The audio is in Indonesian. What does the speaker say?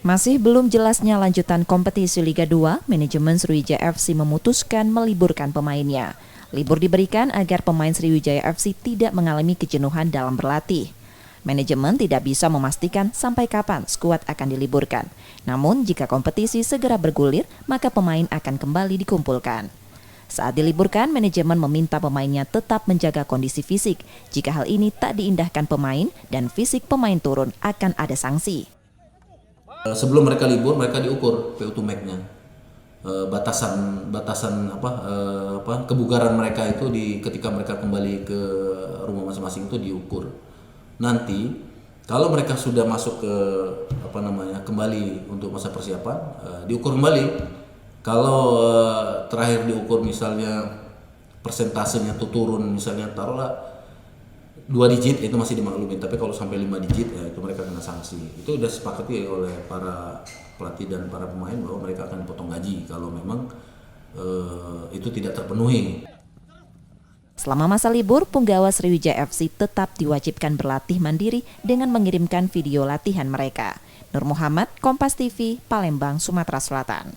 Masih belum jelasnya lanjutan kompetisi Liga 2, manajemen Sriwijaya FC memutuskan meliburkan pemainnya. Libur diberikan agar pemain Sriwijaya FC tidak mengalami kejenuhan dalam berlatih. Manajemen tidak bisa memastikan sampai kapan skuad akan diliburkan. Namun jika kompetisi segera bergulir, maka pemain akan kembali dikumpulkan. Saat diliburkan, manajemen meminta pemainnya tetap menjaga kondisi fisik. Jika hal ini tak diindahkan pemain dan fisik pemain turun, akan ada sanksi. Sebelum mereka libur, mereka diukur VO2 max-nya, batasan kebugaran mereka itu ketika mereka kembali ke rumah masing-masing itu diukur. Nanti kalau mereka sudah masuk ke kembali untuk masa persiapan, diukur kembali. Kalau terakhir diukur misalnya persentasenya tuh turun, misalnya taruhlah 2 digit, itu masih dimaklumin, tapi kalau sampai 5 digit ya itu mereka kena sanksi. Itu sudah disepakati oleh para pelatih dan para pemain bahwa mereka akan dipotong gaji kalau memang itu tidak terpenuhi. Selama masa libur, punggawa Sriwijaya FC tetap diwajibkan berlatih mandiri dengan mengirimkan video latihan mereka. Nur Muhammad, Kompas TV, Palembang, Sumatera Selatan.